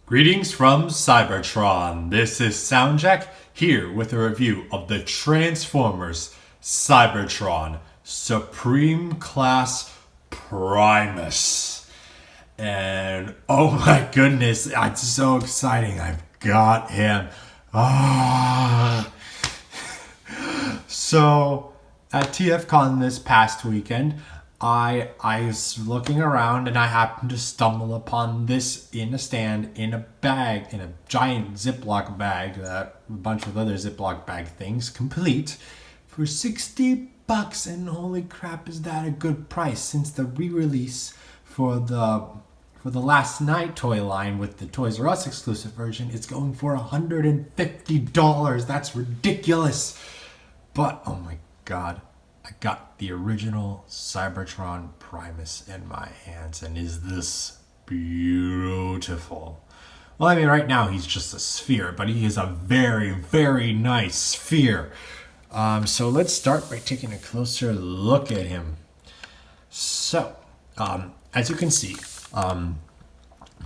Greetings from Cybertron. This is SoundJack here with a review of the Transformers Cybertron Supreme Class Primus. And oh my goodness, it's so exciting. I've got him. So at TFCon this past weekend, I was looking around and I happened to stumble upon this in a stand in a bag, in a giant Ziploc bag, that a bunch of other Ziploc bag things, complete, for $60. And holy crap, is that a good price? Since the re-release for the Last Night toy line with the Toys R Us exclusive version, it's going for $150. That's ridiculous. But oh my god, I got the original Cybertron Primus in my hands, and is this beautiful? Well, I mean, right now he's just a sphere, but he is a very, very nice sphere. So let's start by taking a closer look at him. So, as you can see,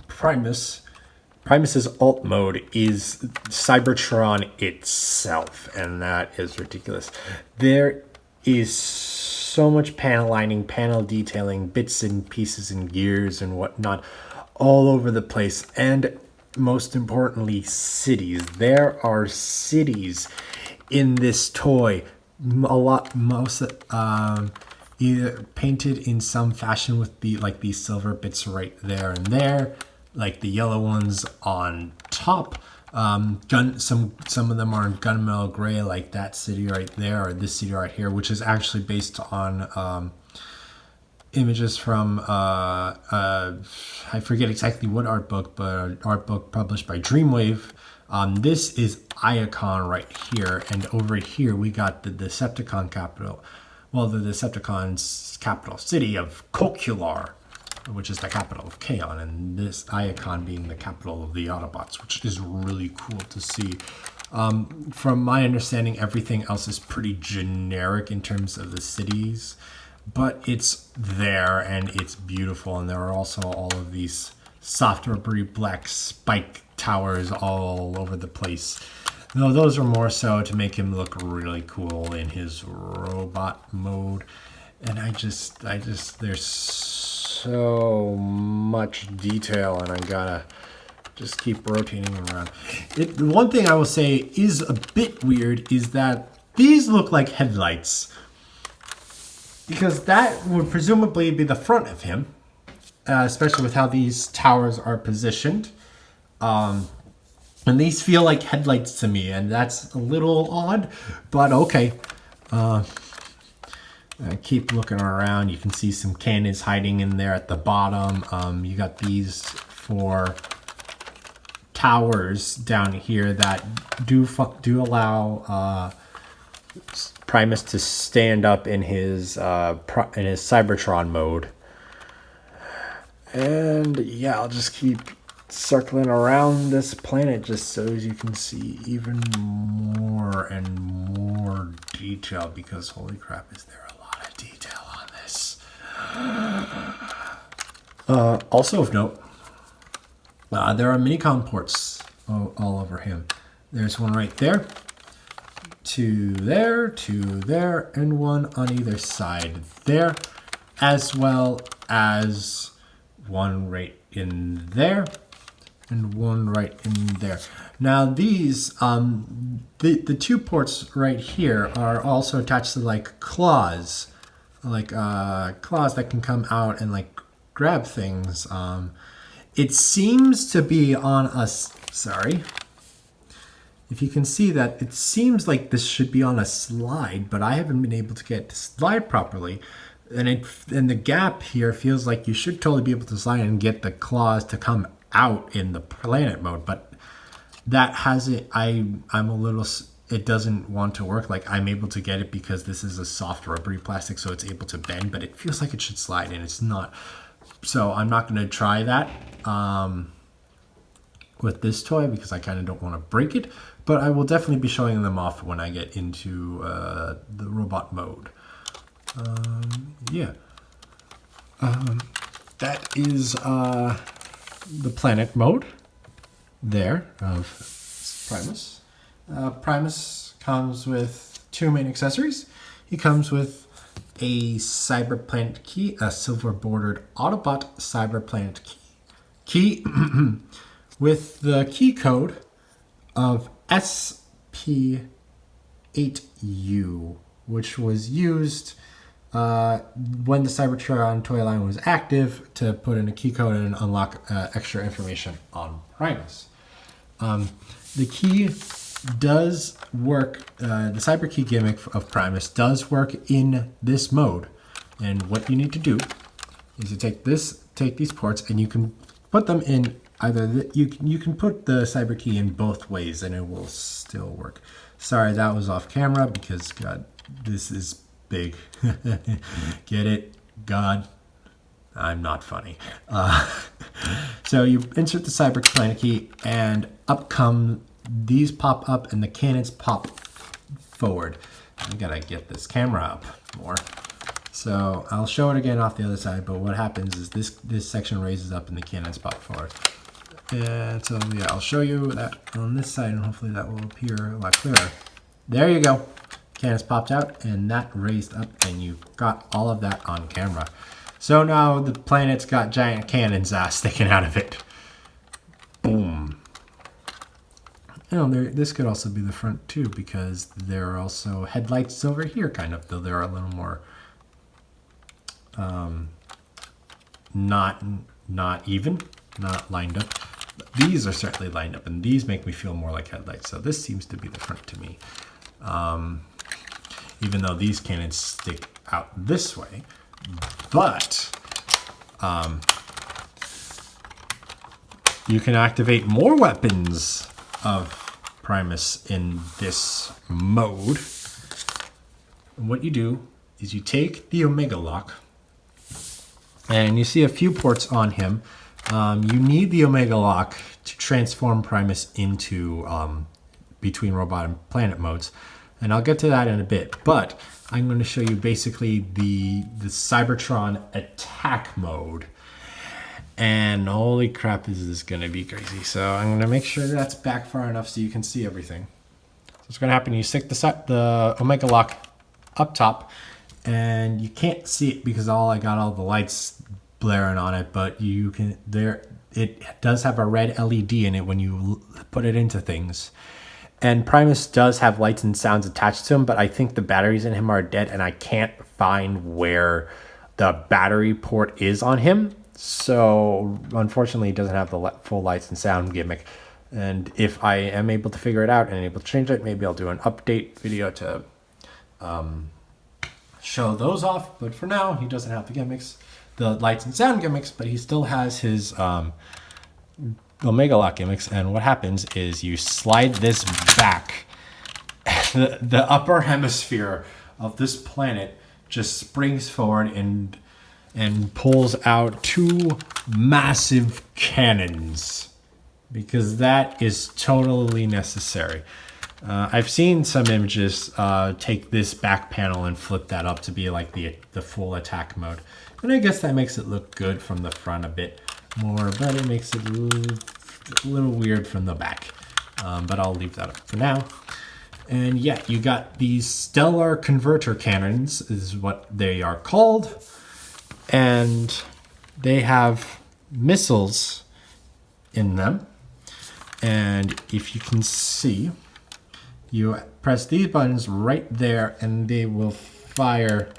Primus's alt mode is Cybertron itself, and that is ridiculous. There is so much panel lining, panel detailing, bits and pieces and gears and whatnot all over the place, and most importantly, cities. There are cities in this toy, either painted in some fashion with these silver bits right there and there, like the yellow ones on top. Some of them are in gunmetal gray, like that city right there, or this city right here, which is actually based on images from I forget exactly what art book, but an art book published by Dreamwave. This is Iacon right here, and over here we got the Decepticon capital. Well, the Decepticons' capital city of Kokular, which is the capital of Kaon, and this Iacon being the capital of the Autobots, which is really cool to see. From my understanding, everything else is pretty generic in terms of the cities, but it's there and it's beautiful, and there are also all of these soft rubbery black spike towers all over the place. No, those are more so to make him look really cool in his robot mode. And I just there's so much detail, and I gotta just keep rotating around. The one thing I will say is a bit weird is that these look like headlights, because that would presumably be the front of him, especially with how these towers are positioned. And these feel like headlights to me, and that's a little odd, but okay. I keep looking around. You can see some cannons hiding in there at the bottom. You got these 4 towers down here that do allow Primus to stand up in his Cybertron mode. And yeah, I'll just keep circling around this planet just so as you can see even more and more detail, because holy crap, is there a lot of detail on this. Also of note, there are Minicom ports all over him. There's one right there, 2 there, 2 there, and 1 on either side there, as well as 1 right in there and 1 right in there. Now these, the 2 ports right here are also attached to like claws, claws that can come out and like grab things. It seems to be on us. Sorry. If you can see that, it seems like this should be on a slide, but I haven't been able to get it to slide properly. And the gap here feels like you should totally be able to slide and get the claws to come out in the planet mode, but that has it. I'm a little. It doesn't want to work. Like, I'm able to get it because this is a soft rubbery plastic, so it's able to bend, but it feels like it should slide, and it's not. So I'm not going to try that with this toy because I kind of don't want to break it. But I will definitely be showing them off when I get into the robot mode. That is the planet mode. there of Primus. Primus comes with two main accessories. He comes with a Cyberplanet key, a silver bordered Autobot Cyberplanet key with the key code of SP8U, which was used when the Cybertron toy line was active to put in a key code and unlock extra information on Primus. The key does work, the cyber key gimmick of Primus does work in this mode. And what you need to do is to take these ports, and you can put them in either, you can put the cyber key in both ways and it will still work. Sorry, that was off camera because, God, this is big. Get it? God, I'm not funny. So you insert the Cyberplanet key, and up come these pop up, and the cannons pop forward. I gotta get this camera up more. So I'll show it again off the other side. But what happens is this section raises up, and the cannons pop forward. And so yeah, I'll show you that on this side, and hopefully that will appear a lot clearer. There you go. Cannons popped out, and that raised up, and you got all of that on camera. So now the planet's got giant cannons sticking out of it. Boom. You know, this could also be the front too, because there are also headlights over here, kind of, though they're a little more not even, not lined up. But these are certainly lined up, and these make me feel more like headlights. So this seems to be the front to me. Even though these cannons stick out this way. But you can activate more weapons of Primus in this mode. And what you do is you take the Omega Lock, and you see a few ports on him. You need the Omega Lock to transform Primus into between robot and planet modes. And I'll get to that in a bit, but I'm going to show you basically the Cybertron attack mode. And holy crap, is this going to be crazy. So I'm going to make sure that's back far enough so you can see everything. So what's going to happen, you stick the Omega Lock up top, and you can't see it because I got all the lights blaring on it, but you can, it does have a red LED in it when you put it into things. And Primus does have lights and sounds attached to him, but I think the batteries in him are dead, and I can't find where the battery port is on him. So unfortunately, he doesn't have the full lights and sound gimmick. And if I am able to figure it out and able to change it, maybe I'll do an update video to show those off. But for now, he doesn't have the gimmicks, the lights and sound gimmicks, but he still has his Omega Lock gimmicks. And what happens is you slide this back. The upper hemisphere of this planet just springs forward and pulls out two massive cannons, because that is totally necessary. I've seen some images take this back panel and flip that up to be like the full attack mode. And I guess that makes it look good from the front a bit more, but it makes it a little weird from the back. But I'll leave that up for now. And yeah, you got these stellar converter cannons is what they are called. And they have missiles in them. And if you can see, you press these buttons right there and they will fire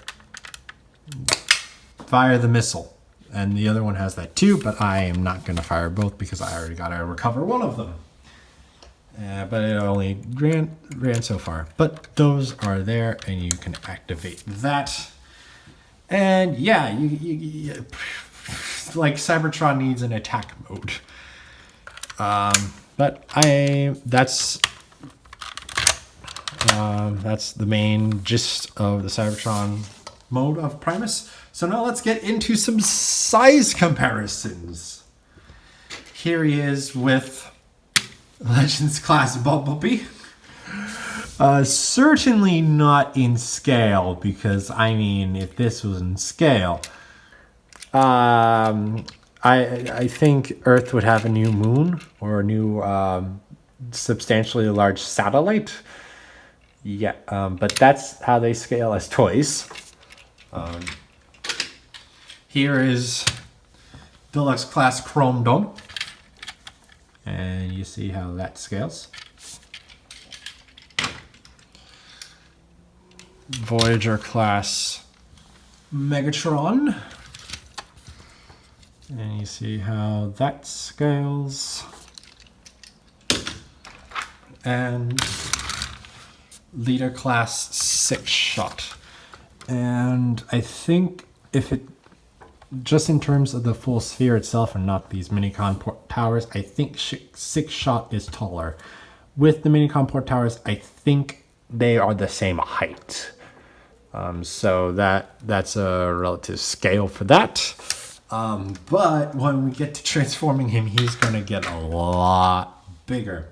the missile. And the other one has that too, but I am not going to fire both because I already got to recover one of them. But it only ran so far. But those are there, and you can activate that. And yeah, you like Cybertron needs an attack mode. But that's the main gist of the Cybertron mode of Primus. So now let's get into some size comparisons. Here he is with Legends Class Bumblebee. Certainly not in scale, because I mean, if this was in scale, I think Earth would have a new moon or a new substantially large satellite. Yeah, but that's how they scale as toys. Here is Deluxe Class Chrome Dome. And you see how that scales. Voyager Class Megatron. And you see how that scales. And Leader Class 6-shot. And I think if it, just in terms of the full sphere itself and not these mini-con port towers, I think 6-shot is taller. With the mini-con port towers, I think they are the same height. So that's a relative scale for that. But when we get to transforming him, he's going to get a lot bigger.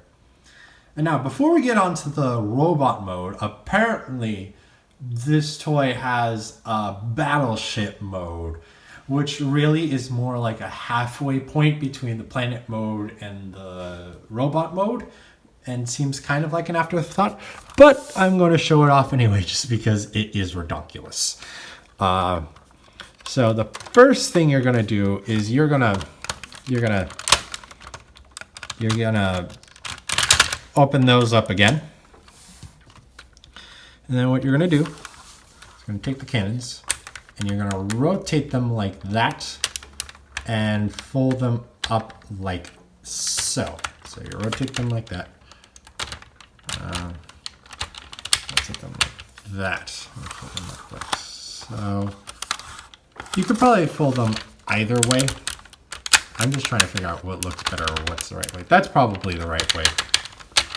And now, before we get onto the robot mode, apparently this toy has a battleship mode, which really is more like a halfway point between the planet mode and the robot mode, and seems kind of like an afterthought, but I'm going to show it off anyway just because it is ridiculous. So the first thing you're going to do is you're going to open those up again. And then what you're going to do is you're going to take the cannons and you're going to rotate them like that and fold them up like so. So you rotate them like that. Rotate them like that. Fold them up like so. You could probably fold them either way. I'm just trying to figure out what looks better or what's the right way. That's probably the right way.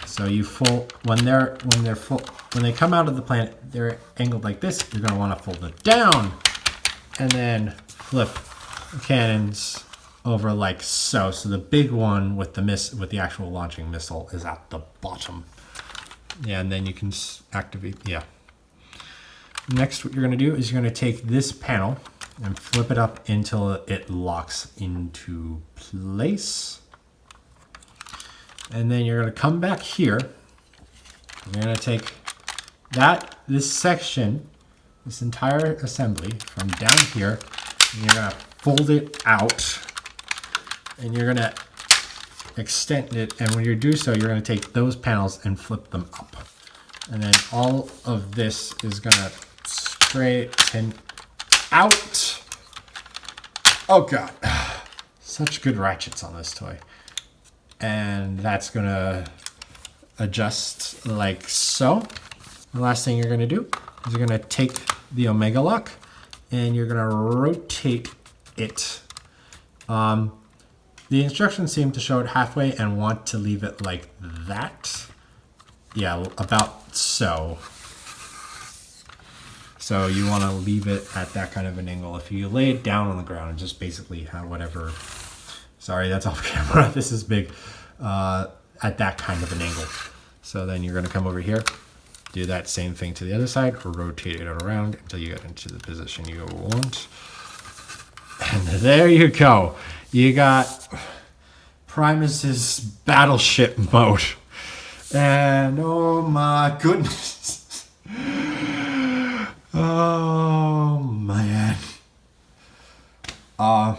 So you fold when they come out of the planet, they're angled like this. You're going to want to fold it down and then flip the cannons over like so. So the big one with the actual launching missile is at the bottom. Yeah, and then you can activate. Yeah. Next, what you're going to do is you're going to take this panel and flip it up until it locks into place. And then you're going to come back here. You're going to take this section, this entire assembly from down here, and you're going to fold it out. And you're going to extend it. And when you do so, you're going to take those panels and flip them up. And then all of this is going to straighten out. Oh God, such good ratchets on this toy. And that's gonna adjust like so. The last thing you're gonna do is you're gonna take the Omega Lock and you're gonna rotate it. The instructions seem to show it halfway and want to leave it like that. Yeah, about so. So you want to leave it at that kind of an angle. If you lay it down on the ground and just basically have whatever, sorry, that's off camera. This is big, at that kind of an angle. So then you're going to come over here, do that same thing to the other side, or rotate it around until you get into the position you want. And there you go. You got Primus's battleship mode. And oh my goodness. Oh man. I'm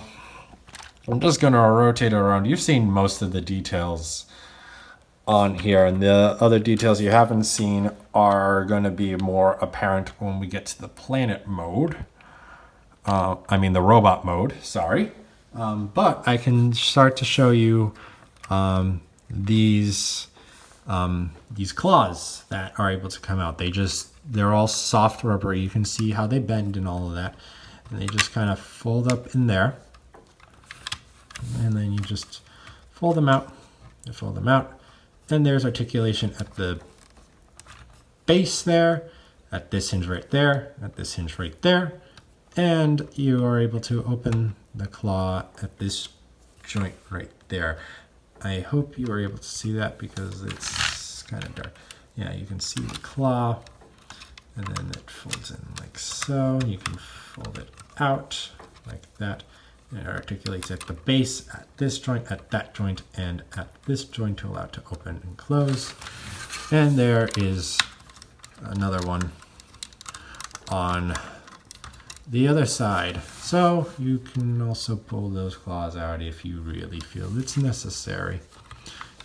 just gonna rotate it around. You've seen most of the details on here, and the other details you haven't seen are gonna be more apparent when we get to the planet mode. I mean the robot mode, sorry. But I can start to show you these claws that are able to come out. They're all soft rubbery. You can see how they bend and all of that. And they just kind of fold up in there. And then you just fold them out. You fold them out. Then there's articulation at the base there, at this hinge right there, at this hinge right there. And you are able to open the claw at this joint right there. I hope you are able to see that because it's kind of dark. Yeah, you can see the claw. And then it folds in like so. You can fold it out like that. It articulates at the base, at this joint, at that joint, and at this joint to allow it to open and close. And there is another one on the other side. So you can also pull those claws out if you really feel it's necessary.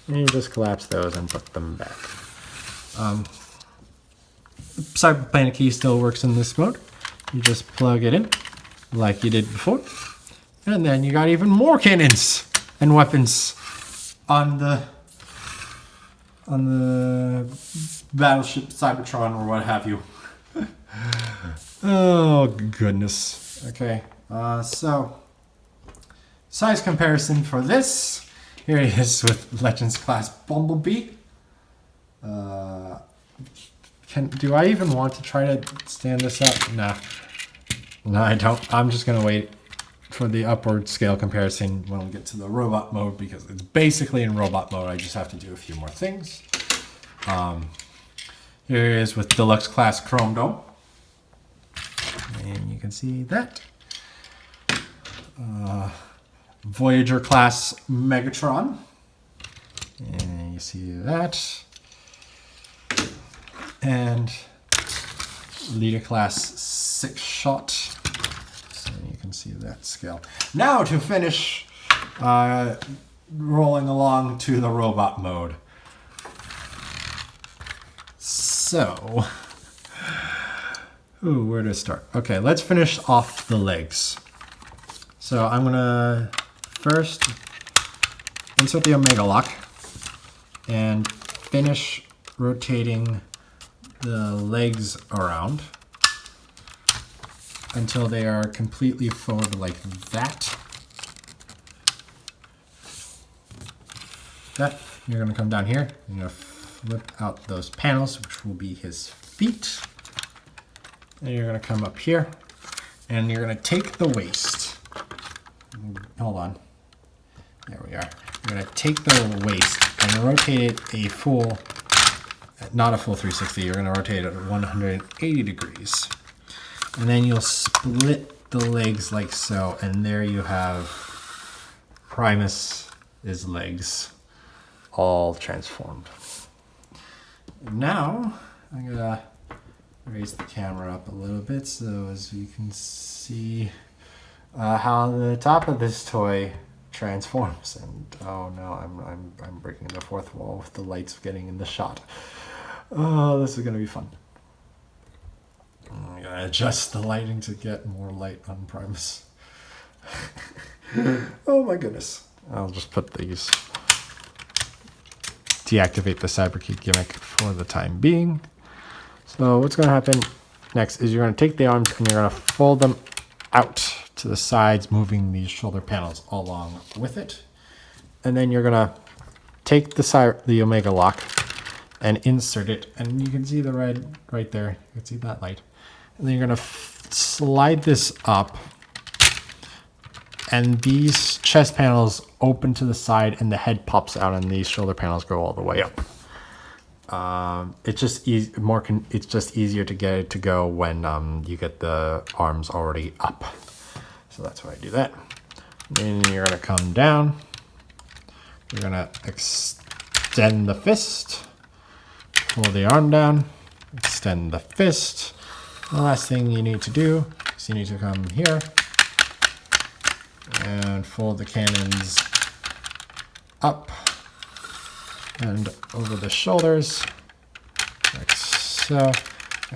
And you just collapse those and put them back. Cyberplanet key still works in this mode. You just plug it in like you did before. And then you got even more cannons and weapons on the battleship Cybertron or what have you. Oh goodness. Okay. So size comparison for this. Here it is with Legends class Bumblebee. Do I even want to try to stand this up? Nah. No, I don't. I'm just gonna wait for the upward scale comparison when we get to the robot mode, because it's basically in robot mode. I just have to do a few more things. Here it is with Deluxe Class Chrome Dome. And you can see that. Voyager Class Megatron. And you see that. And Leader Class 6-shot. And you can see that scale. Now to finish rolling along to the robot mode. So, where to start? Okay, let's finish off the legs. So I'm gonna first insert the Omega Lock and finish rotating the legs around until they are completely forward like that. You're gonna come down here, you're gonna flip out those panels, which will be his feet. And you're gonna come up here and you're gonna take the waist. Hold on. There we are. You're gonna take the waist and rotate it a full, not a full 360, you're gonna rotate it at 180 degrees. And then you'll split the legs like so, and there you have Primus's legs all transformed. Now, I'm gonna raise the camera up a little bit so as you can see how the top of this toy transforms. And oh no, I'm breaking the fourth wall with the lights getting in the shot. Oh, this is gonna be fun. I'm gonna adjust the lighting to get more light on Primus. Oh my goodness. I'll just put these, deactivate the Cyberkey gimmick for the time being. So what's going to happen next is you're going to take the arms and you're going to fold them out to the sides, moving these shoulder panels along with it. And then you're going to take the Omega Lock and insert it. And you can see the red right there. You can see that light. And then you're going to slide this up. And these chest panels open to the side and the head pops out and these shoulder panels go all the way up. It's just it's just easier to get it to go when you get the arms already up. So that's why I do that. Then you're gonna come down. You're gonna extend the fist. Pull the arm down. Extend the fist. The last thing you need to do is you need to come here and fold the cannons up and over the shoulders, like so.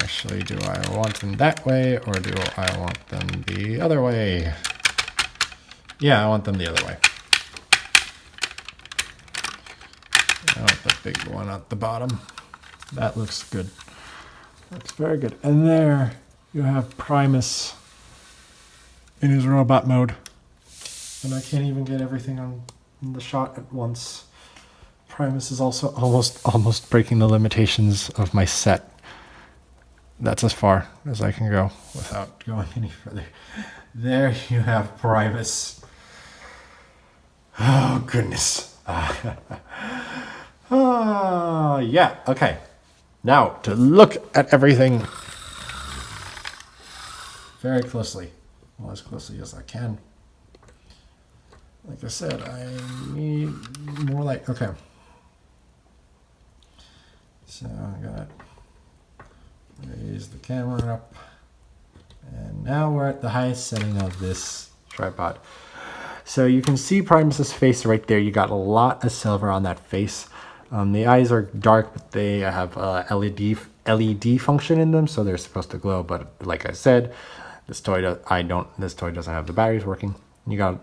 Actually, do I want them that way or do I want them the other way? Yeah, I want them the other way. I want the big one at the bottom. That looks good. Looks very good. And there you have Primus in his robot mode. And I can't even get everything on the shot at once. Primus is also almost breaking the limitations of my set. That's as far as I can go without going any further. There you have Primus. Oh, goodness. Yeah, okay. Now, to look at everything very closely. Well, as closely as I can. Like I said, I need more light. Okay. So I got raise the camera up. And now we're at the highest setting of this tripod. So you can see Primus's face right there. You got a lot of silver on that face. The eyes are dark, but they have LED function in them, so they're supposed to glow. But like I said, this toy doesn't have the batteries working. You got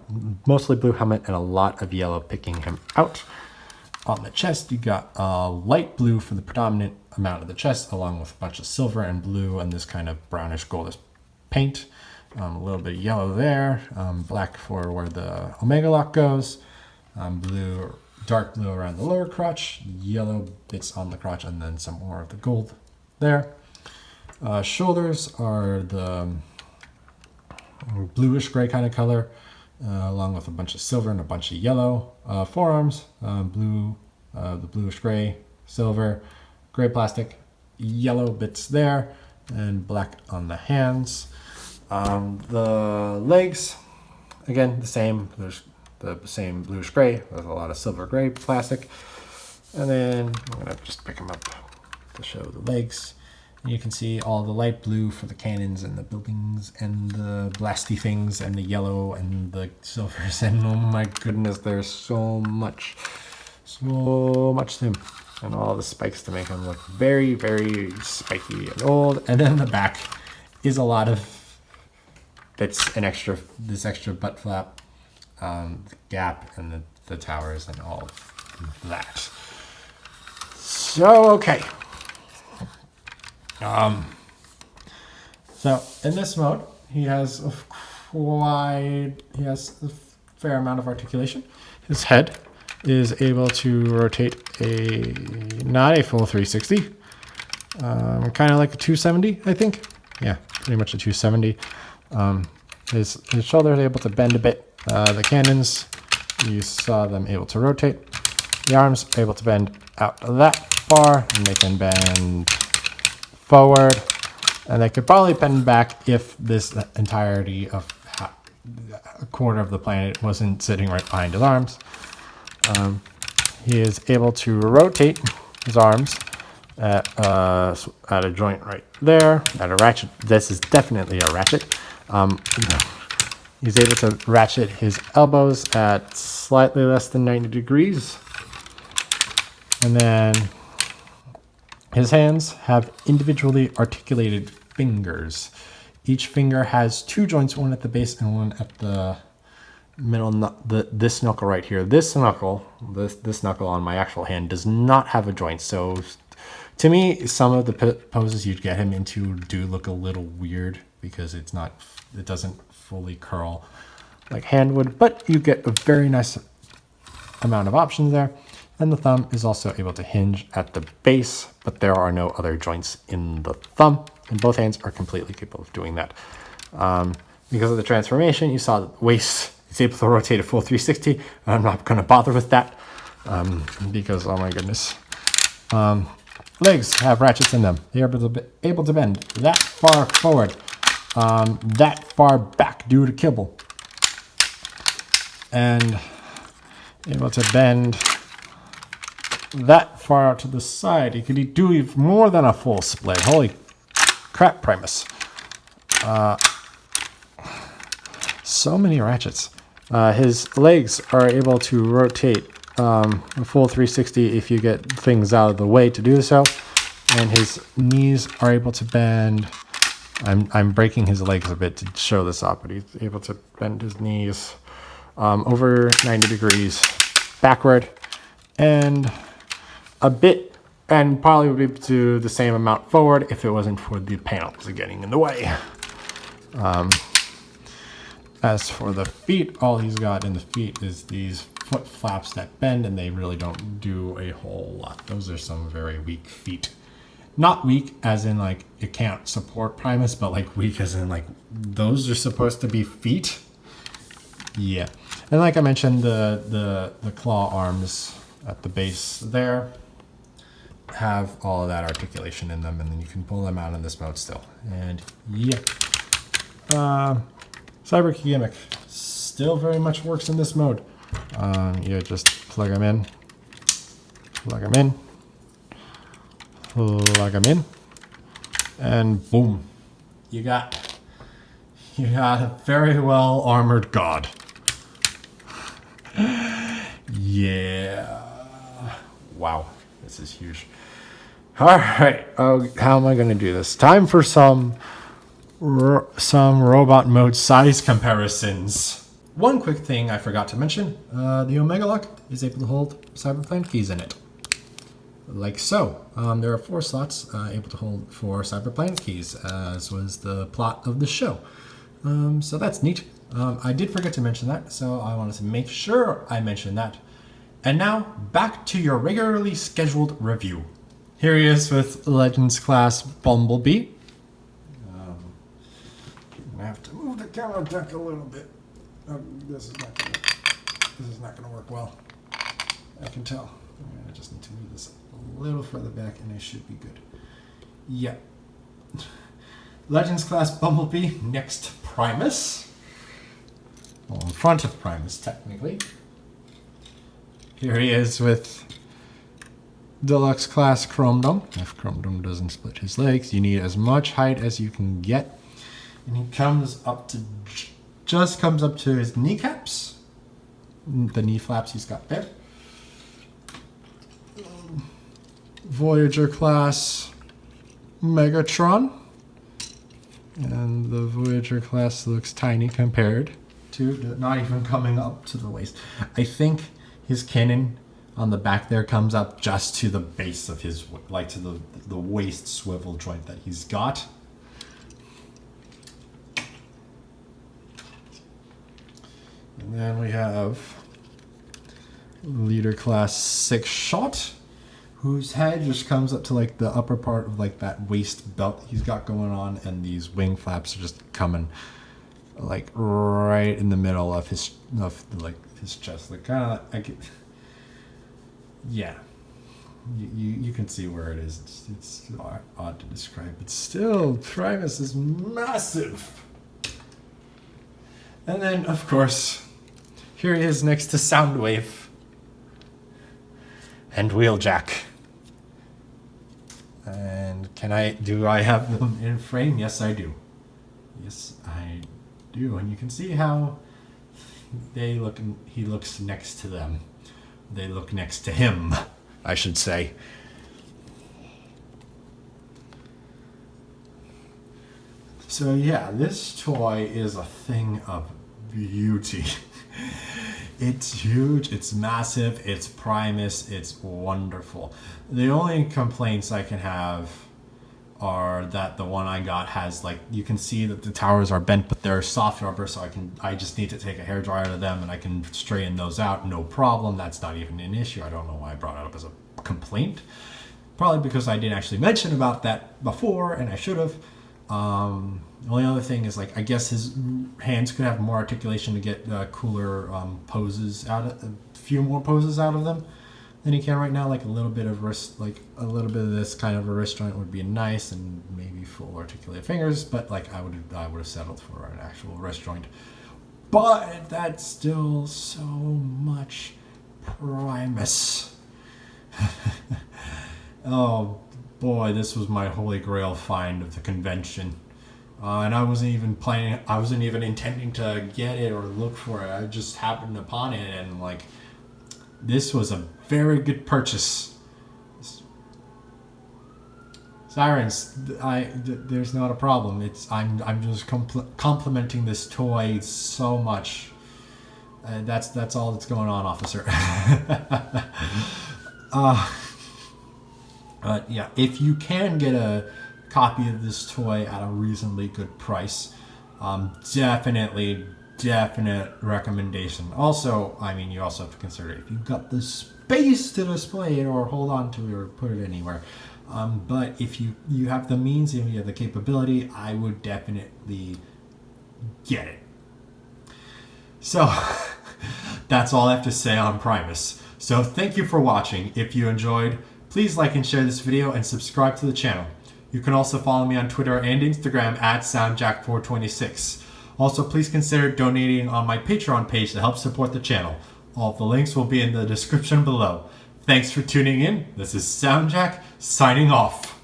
mostly blue helmet and a lot of yellow picking him out. On the chest, you got light blue for the predominant amount of the chest, along with a bunch of silver and blue and this kind of brownish goldish paint. A little bit of yellow there, black for where the Omega lock goes, blue, dark blue around the lower crotch, yellow bits on the crotch, and then some more of the gold there. Shoulders are the bluish gray kind of color, along with a bunch of silver and a bunch of yellow. Forearms, blue, the bluish gray, silver, gray plastic, yellow bits there, and black on the hands. The legs, again, the same. There's the same bluish gray with a lot of silver gray plastic. And then I'm gonna just pick them up to show the legs. And you can see all the light blue for the cannons and the buildings and the blasty things and the yellow and the silvers. And oh my goodness, there's so much to him. And all the spikes to make him look very, very spiky and old. And then the back is a lot of bits and this extra butt flap, the gap and the towers and all of that. So, okay. So in this mode, he has a fair amount of articulation. His head is able to rotate not a full 360, kind of like a 270, I think. Yeah, pretty much a 270. His shoulder is able to bend a bit. The cannons, you saw them able to rotate. The arms are able to bend out that far, and they can bend forward. And they could probably bend back if this entirety of a quarter of the planet wasn't sitting right behind his arms. He is able to rotate his arms at a joint right there, at a ratchet. This is definitely a ratchet. He's able to ratchet his elbows at slightly less than 90 degrees. And then his hands have individually articulated fingers. Each finger has two joints, one at the base and one at the middle. This knuckle right here. This knuckle on my actual hand does not have a joint. So to me, some of the poses you'd get him into do look a little weird because it doesn't fully curl like hand would, but you get a very nice amount of options there. And the thumb is also able to hinge at the base, but there are no other joints in the thumb, and both hands are completely capable of doing that. Because of the transformation, you saw the waist is able to rotate a full 360. I'm not going to bother with that because, oh my goodness. Legs have ratchets in them. They are able to bend that far forward, that far back due to kibble, and able to bend that far out to the side. He could do even more than a full split. Holy crap, Primus. So many ratchets. His legs are able to rotate a full 360 if you get things out of the way to do so. And his knees are able to bend. I'm breaking his legs a bit to show this off, but he's able to bend his knees over 90 degrees backward and a bit, and probably would be to the same amount forward if it wasn't for the panels getting in the way. As for the feet, all he's got in the feet is these foot flaps that bend, and they really don't do a whole lot. Those are some very weak feet. Not weak as in like it can't support Primus, but like weak as in like those are supposed to be feet. Yeah. And like I mentioned, the claw arms at the base there have all of that articulation in them, and then you can pull them out in this mode still. And yeah. Cyber gimmick. still very much works in this mode. You just plug them in, plug them in, plug them in, and boom, you got a very well armored god. Yeah. Wow, this is huge. All right, how am I going to do this? Time for some robot mode size comparisons. One quick thing I forgot to mention, the Omega Lock is able to hold Cyberplan keys in it. Like so. There are 4 slots able to hold 4 Cyberplan keys, as was the plot of the show. So that's neat. I did forget to mention that, so I wanted to make sure I mentioned that. And now, back to your regularly scheduled review. Here he is with Legends Class Bumblebee. I'm gonna have to move the camera back a little bit. This is not gonna work well. I can tell. I just need to move this a little further back, and I should be good. Yeah. Legends Class Bumblebee. Next, Primus. Well, in front of Primus, technically. Here he is with Deluxe Class Chrome Dome. If Chrome Dome doesn't split his legs, you need as much height as you can get. And he comes up to, just comes up to his kneecaps. The knee flaps he's got there. Voyager Class Megatron. And the Voyager Class looks tiny compared to not even coming up to the waist. I think his cannon on the back there comes up just to the base of his, like to the waist swivel joint that he's got. And then we have Leader Class 6 Shot, whose head just comes up to like the upper part of like that waist belt he's got going on, and these wing flaps are just coming like right in the middle of his chest, like kind of like, yeah, you can see where it is. It's odd to describe, but still, Primus is massive. And then, of course, here he is next to Soundwave and Wheeljack. And do I have them in frame? Yes, I do. Yes, I do. And you can see how they look, he looks next to them. They look next to him, I should say. So yeah, this toy is a thing of beauty. It's huge, it's massive, it's Primus, it's wonderful. The only complaints I can have are that the one I got has, like, you can see that the towers are bent, but they're soft rubber, so I just need to take a hairdryer to them and I can straighten those out, no problem. That's not even an issue. I don't know why I brought it up as a complaint. Probably because I didn't actually mention about that before, and I should have. The only other thing is, like, I guess his hands could have more articulation to get cooler poses out of, a few more poses out of them than he can right now. Like a little bit of wrist, like a little bit of this kind of a wrist joint would be nice, and maybe full articulated fingers. But like I would have settled for an actual wrist joint. But that's still so much Primus. Oh boy, this was my holy grail find of the convention. And I wasn't even intending to get it or look for it. I just happened upon it, and like, this was a very good purchase. Sirens, there's not a problem. I'm just complimenting this toy so much. That's all that's going on, officer. But yeah, if you can get a copy of this toy at a reasonably good price, definite recommendation. Also, I mean, you also have to consider if you've got the space to display it or hold on to it or put it anywhere. But if you have the means and you have the capability, I would definitely get it. So that's all I have to say on Primus. So thank you for watching. If you enjoyed, please like and share this video and subscribe to the channel. You can also follow me on Twitter and Instagram at SoundJack426. Also, please consider donating on my Patreon page to help support the channel. All of the links will be in the description below. Thanks for tuning in. This is SoundJack signing off.